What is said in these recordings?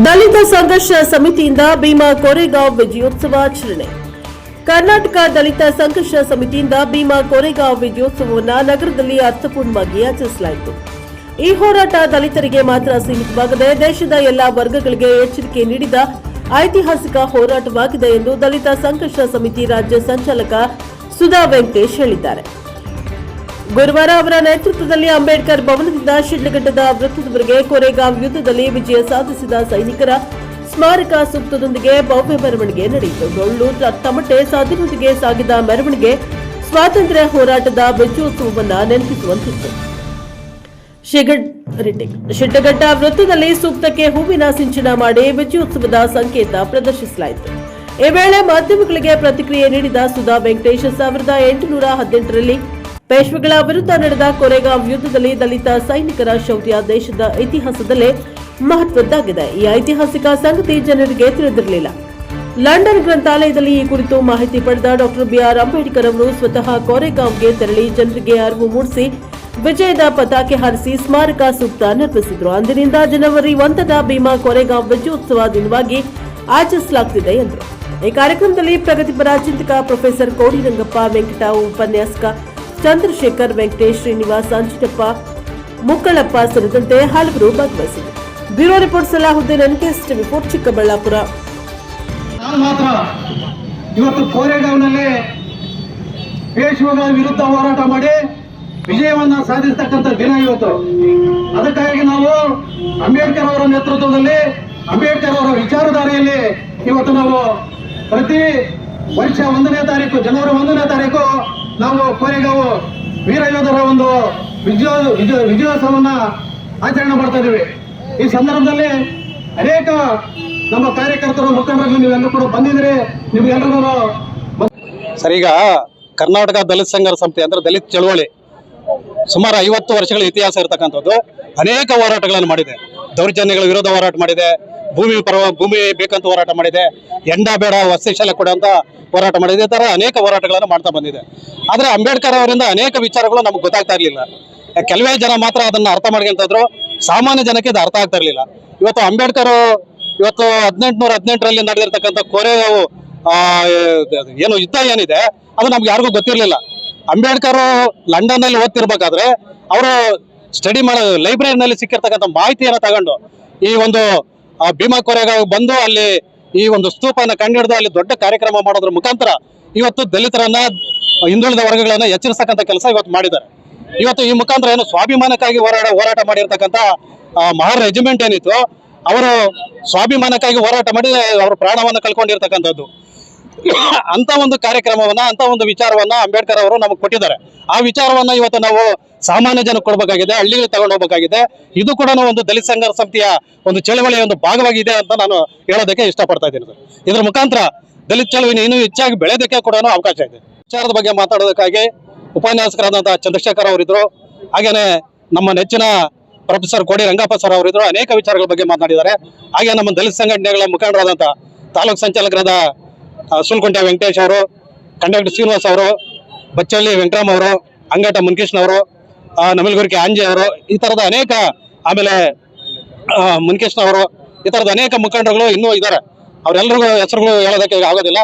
ದಲಿತ ಸಂಘರ್ಷ ಸಮಿತಿಯಿಂದ ಭೀಮಾ ಕೋರೆಗಾಂವ್ ವಿಜಯೋತ್ಸವಾಚರಣೆ. ಕರ್ನಾಟಕ ದಲಿತ ಸಂಘರ್ಷ ಸಮಿತಿಯಿಂದ ಭೀಮಾ ಕೋರೆಗಾಂವ್ ವಿಜಯೋತ್ಸವವನ್ನು ನಗರದಲ್ಲಿ ಅರ್ಥಪೂರ್ಣವಾಗಿ ಆಚರಿಸಲಾಯಿತು. ಈ ಹೋರಾಟ ದಲಿತರಿಗೆ ಮಾತ್ರ ಸೀಮಿತವಾಗದೆ ದೇಶದ ಎಲ್ಲಾ ವರ್ಗಗಳಿಗೆ ಎಚ್ಚರಿಕೆ ನೀಡಿದ ಐತಿಹಾಸಿಕ ಹೋರಾಟವಾಗಿದೆ ಎಂದು ದಲಿತ ಸಂಘರ್ಷ ಸಮಿತಿ ರಾಜ್ಯ ಸಂಚಾಲಕ ಸುಧಾ ವೆಂಕಟೇಶ್ ಹೇಳಿದ್ದಾರೆ. ಗುರುವಾರ ಅವರ ನೇತೃತ್ವದಲ್ಲಿ ಅಂಬೇಡ್ಕರ್ ಭವನದಿಂದ ಶಿಡ್ಲಘಟ್ಟದ ವೃತ್ತದವರೆಗೆ ಕೋರೆಗಾಂವ್ ಯುದ್ಧದಲ್ಲಿ ವಿಜಯ ಸಾಧಿಸಿದ ಸೈನಿಕರ ಸ್ಮಾರಕ ಸೂಕ್ತದೊಂದಿಗೆ ಭವ್ಯ ಮೆರವಣಿಗೆ ನಡೆಯಿತು. ಡೊಳ್ಳು ತಮಟೆ ಸಾಧಿನೊಂದಿಗೆ ಸಾಗಿದ ಮೆರವಣಿಗೆ ಸ್ವಾತಂತ್ರ್ಯ ಹೋರಾಟದ ವಿಜಯೋತ್ಸವವನ್ನು ನೆನಪಿಸುವಂತಿತ್ತು. ಶಿಡ್ಲಘಟ್ಟ ವೃತ್ತದಲ್ಲಿ ಸೂಕ್ತಕ್ಕೆ ಹೂವಿನ ಸಿಂಚನ ಮಾಡಿ ವಿಜಯೋತ್ಸವದ ಸಂಕೇತ ಪ್ರದರ್ಶಿಸಲಾಯಿತು. ಈ ವೇಳೆ ಮಾಧ್ಯಮಗಳಿಗೆ ಪ್ರತಿಕ್ರಿಯೆ ನೀಡಿದ ಸುಧಾ ವೆಂಕಟೇಶ್ 1818ರಲ್ಲಿ ಪೇಶ್ವೆಗಳ ವಿರುದ್ಧ ನಡೆದ ಕೋರೆಗಾಂವ್ ಯುದ್ಧದಲ್ಲಿ ದಲಿತ ಸೈನಿಕರ ಶೌರ್ಯ ದೇಶದ ಇತಿಹಾಸದಲ್ಲೇ ಮಹತ್ವದ್ದಾಗಿದೆ. ಈ ಐತಿಹಾಸಿಕ ಸಂಗತಿ ಜನರಿಗೆ ತಿಳಿದಿರಲಿಲ್ಲ. ಲಂಡನ್ ಗ್ರಂಥಾಲಯದಲ್ಲಿ ಈ ಕುರಿತು ಮಾಹಿತಿ ಪಡೆದ ಡಾ ಬಿಆರ್ ಅಂಬೇಡ್ಕರ್ ಅವರು ಸ್ವತಃ ಕೋರೆಗಾಂವ್ಗೆ ತೆರಳಿ ಜನರಿಗೆ ಅರಿವು ಮೂಡಿಸಿ ವಿಜಯದ ಪತಾಕೆ ಹಾರಿಸಿ ಸ್ಮಾರಕ ಸೂಕ್ತ ನಿರ್ಮಿಸಿದರು. ಅಂದಿನಿಂದ ಜನವರಿ 1ರ ಭೀಮಾ ಕೋರೆಗಾಂವ್ ವಿಜಯೋತ್ಸವ ದಿನವಾಗಿ ಆಚರಿಸಲಾಗುತ್ತಿದೆ ಎಂದರು. ಈ ಕಾರ್ಯಕ್ರಮದಲ್ಲಿ ಪ್ರಗತಿಪರ ಚಿಂತಕ ಪ್ರೊಫೆಸರ್ ಕೋಡಿರಂಗಪ್ಪ, ವೆಂಕಟ, ಉಪನ್ಯಾಸಕ ಚಂದ್ರಶೇಖರ್, ವೆಂಕಟೇಶ್, ಶ್ರೀನಿವಾಸ್, ಅಂಚಿಟಪ್ಪ, ಮುಕ್ಕಳಪ್ಪ ಸೇರಿದಂತೆ ಹಲವರು ಭಾಗವಹಿಸಿದರು. Bureau report Salahuddin, NKS TV 4, Chikkaballapur. ಮಾತ್ರ ಇವತ್ತು ಕೋರೆಗಾಂವ್ನಲ್ಲಿ ಪೇಶ್ವೆಗಳ ವಿರುದ್ಧ ಹೋರಾಟ ಮಾಡಿ ವಿಜಯವನ್ನ ಸಾಧಿಸತಕ್ಕಂಥ ದಿನ ಇವತ್ತು. ಅದಕ್ಕಾಗಿ ನಾವು ಅಂಬೇಡ್ಕರ್ ಅವರ ನೇತೃತ್ವದಲ್ಲಿ, ಅಂಬೇಡ್ಕರ್ ಅವರ ವಿಚಾರಧಾರೆಯಲ್ಲಿ ಇವತ್ತು ನಾವು ಪ್ರತಿ ವರ್ಷ 1ನೇ ತಾರೀಕು, ಜನವರಿ 1ನೇ ತಾರೀಕು ನಾವು ಕೋರೆಗಾಂವ್ ವೀರ ಯೋಧರ ಒಂದು ವಿಜಯೋತ್ಸವನ್ನ ಆಚರಣೆ ಮಾಡ್ತಾ ಇದ್ದೀವಿ. ಈ ಸಂದರ್ಭದಲ್ಲಿ ಅನೇಕ ನಮ್ಮ ಕಾರ್ಯಕರ್ತರು, ಮುಖಂಡರು ನೀವೆಲ್ಲರೂ ಕೂಡ ಬಂದಿದ್ರಿ. ನಿಮ್ಗೆಲ್ಲರೂ ಸರ್, ಈಗ ಕರ್ನಾಟಕ ದಲಿತ ಸಂಘರ್ಷ ಸಮಿತಿ ಅಂದ್ರೆ ದಲಿತ ಚಳವಳಿ ಸುಮಾರು 50 ವರ್ಷಗಳ ಇತಿಹಾಸ ಇರತಕ್ಕಂಥದ್ದು. ಅನೇಕ ಹೋರಾಟಗಳನ್ನು ಮಾಡಿದೆ. ದೌರ್ಜನ್ಯಗಳ ವಿರೋಧ ಹೋರಾಟ ಮಾಡಿದೆ, ಭೂಮಿ ಬೇಕಂತ ಹೋರಾಟ ಮಾಡಿದೆ, ಎಂಡ ಬೇಡ ವಸತಿಶಾಲ ಕೊಡ ಅಂತ ಹೋರಾಟ ಮಾಡಿದೆ. ಈ ತರ ಅನೇಕ ಹೋರಾಟಗಳನ್ನು ಮಾಡ್ತಾ ಬಂದಿದೆ. ಆದ್ರೆ ಅಂಬೇಡ್ಕರ್ ಅವರಿಂದ ಅನೇಕ ವಿಚಾರಗಳು ನಮ್ಗೆ ಗೊತ್ತಾಗ್ತಾ ಇರ್ಲಿಲ್ಲ. ಕೆಲವೇ ಜನ ಮಾತ್ರ ಅದನ್ನ ಅರ್ಥ ಮಾಡ್ಕೊಂತಿದ್ರು. ಸಾಮಾನ್ಯ ಜನಕ್ಕೆ ಇದು ಅರ್ಥ ಆಗ್ತಾ ಇರ್ಲಿಲ್ಲ. ಇವತ್ತು ಅಂಬೇಡ್ಕರ್ 1818ರಲ್ಲಿ ನಡೆದಿರ್ತಕ್ಕಂಥ ಕೋರೆಗಾಂವ್ ಏನು ಯುದ್ಧ ಏನಿದೆ ಅದು ನಮ್ಗೆ ಯಾರಿಗೂ ಗೊತ್ತಿರಲಿಲ್ಲ. ಅಂಬೇಡ್ಕರ್ ಲಂಡನ್ ನಲ್ಲಿ ಓದ್ತಿರ್ಬೇಕಾದ್ರೆ ಅವರು ಸ್ಟಡಿ ಮಾಡೋ ಲೈಬ್ರರಿನಲ್ಲಿ ಸಿಕ್ಕಿರ್ತಕ್ಕಂಥ ಮಾಹಿತಿಯನ್ನು ತಗೊಂಡು ಈ ಒಂದು ಭೀಮಾ ಕೋರೆಗಾಂವ್ ಬಂದು ಅಲ್ಲಿ ಈ ಒಂದು ಸ್ತೂಪನ ಕಂಡಿಡಿದು ಅಲ್ಲಿ ದೊಡ್ಡ ಕಾರ್ಯಕ್ರಮ ಮಾಡೋದ್ರ ಮುಖಾಂತರ ಇವತ್ತು ದಲಿತರನ್ನ, ಹಿಂದುಳಿದ ವರ್ಗಗಳನ್ನ ಎಚ್ಚರಿಸತಕ್ಕಂಥ ಕೆಲಸ ಇವತ್ತು ಮಾಡಿದ್ದಾರೆ. ಇವತ್ತು ಈ ಮುಖಾಂತರ ಏನು ಸ್ವಾಭಿಮಾನಕ್ಕಾಗಿ ಹೋರಾಟ ಮಾಡಿರ್ತಕ್ಕಂಥ ಮಹಾರ್ ರೆಜಿಮೆಂಟ್ ಏನಿತ್ತು, ಅವರು ಸ್ವಾಭಿಮಾನಕ್ಕಾಗಿ ಹೋರಾಟ ಮಾಡಿ ಅವರು ಪ್ರಾಣವನ್ನು ಕಳ್ಕೊಂಡಿರ್ತಕ್ಕಂಥದ್ದು. ಅಂತ ಒಂದು ಕಾರ್ಯಕ್ರಮವನ್ನ, ಅಂತ ಒಂದು ವಿಚಾರವನ್ನ ಅಂಬೇಡ್ಕರ್ ಅವರು ನಮಗೆ ಕೊಟ್ಟಿದ್ದಾರೆ. ಆ ವಿಚಾರವನ್ನ ಇವತ್ತು ನಾವು ಸಾಮಾನ್ಯ ಜನಕ್ಕೆ ಕೊಡಬೇಕಾಗಿದೆ, ಹಳ್ಳಿಗೆ ತಗೊಂಡು ಹೋಗಬೇಕಾಗಿದೆ. ಇದು ಕೂಡ ಒಂದು ದಲಿತ ಸಂಘರ್ಷ ಸಮಿತಿಯ ಒಂದು ಚಳವಳಿಯ ಒಂದು ಭಾಗವಾಗಿದೆ ಅಂತ ನಾನು ಹೇಳೋದಕ್ಕೆ ಇಷ್ಟಪಡ್ತಾ ಇದ್ದೀನಿ ಸರ್. ಇದರ ಮುಖಾಂತರ ದಲಿತ ಚಳವಳಿ ಇನ್ನೂ ಹೆಚ್ಚಾಗಿ ಬೆಳೆಯೋದಕ್ಕೆ ಕೂಡ ಅವಕಾಶ ಇದೆ. ವಿಚಾರದ ಬಗ್ಗೆ ಮಾತಾಡೋದಕ್ಕಾಗಿ ಉಪನ್ಯಾಸಕರಾದಂತಹ ಚಂದ್ರಶೇಖರ್ ಅವರಿದ್ರು, ಹಾಗೇನೆ ನಮ್ಮ ನೆಚ್ಚಿನ ಪ್ರೊಫೆಸರ್ ಕೋಡಿ ರಂಗಪ್ಪ ಸರ್ ಅವರಿದ್ರು. ಅನೇಕ ವಿಚಾರಗಳ ಬಗ್ಗೆ ಮಾತನಾಡಿದ್ದಾರೆ. ಹಾಗೆ ನಮ್ಮ ದಲಿತ ಸಂಘಟನೆಗಳ ಮುಖಂಡರಾದಂತಹ ತಾಲೂಕು ಸಂಚಾಲಕರಾದ ಸುಲ್ಕುಂಟೆ ವೆಂಕಟೇಶ್ ಅವರು, ಕಂಡಕ್ಟರ್ ಶ್ರೀನಿವಾಸ್ ಅವರು, ಬಚ್ಚಳ್ಳಿ ವೆಂಕಟರಾಮ್ ಅವರು, ಅಂಗಟ ಮುನ್ಕೃಷ್ಣ ಅವರು, ನಮಲಗುರ್ಕಿ ಆಂಜೆ ಅವರು, ಈ ತರದ ಅನೇಕ, ಆಮೇಲೆ ಮುನ್ಕೃಷ್ಣ ಅವರು, ಈ ತರದ ಅನೇಕ ಮುಖಂಡರುಗಳು ಇನ್ನೂ ಇದ್ದಾರೆ. ಅವರೆಲ್ಲರಿಗೂ ಹೆಸರುಗಳು ಹೇಳೋದಕ್ಕೆ ಆಗೋದಿಲ್ಲ.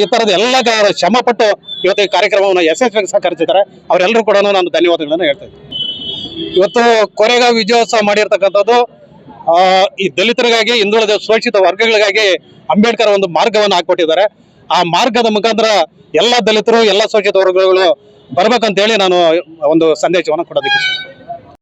ಈ ತರದ ಎಲ್ಲ ಶ್ರಮ ಪಟ್ಟು ಇವತ್ತು ಈ ಕಾರ್ಯಕ್ರಮವನ್ನು ಯಶಸ್ವಿಯಾಗಿ ಸಹಕರಿಸಿದ್ದಾರೆ. ಅವರೆಲ್ಲರೂ ಕೂಡ ನಾನು ಧನ್ಯವಾದಗಳನ್ನು ಹೇಳ್ತಾ ಇದ್ದೀನಿ. ಇವತ್ತು ಕೋರೆಗಾಂವ್ ವಿಜಯೋತ್ಸವ ಮಾಡಿರ್ತಕ್ಕಂಥದ್ದು ಈ ದಲಿತರಿಗಾಗಿ, ಹಿಂದುಳಿದ ಶೋಷಿತ ವರ್ಗಗಳಿಗಾಗಿ ಅಂಬೇಡ್ಕರ್ ಒಂದು ಮಾರ್ಗವನ್ನು ಹಾಕೊಟ್ಟಿದ್ದಾರೆ. ಆ ಮಾರ್ಗದ ಮುಖಾಂತರ ಎಲ್ಲ ದಲಿತರು, ಎಲ್ಲ ಶೋಷಿತ ವರ್ಗಗಳು ಬರ್ಬೇಕಂತೇಳಿ ನಾನು ಒಂದು ಸಂದೇಶವನ್ನು ಕೊಡೋದಕ್ಕೆ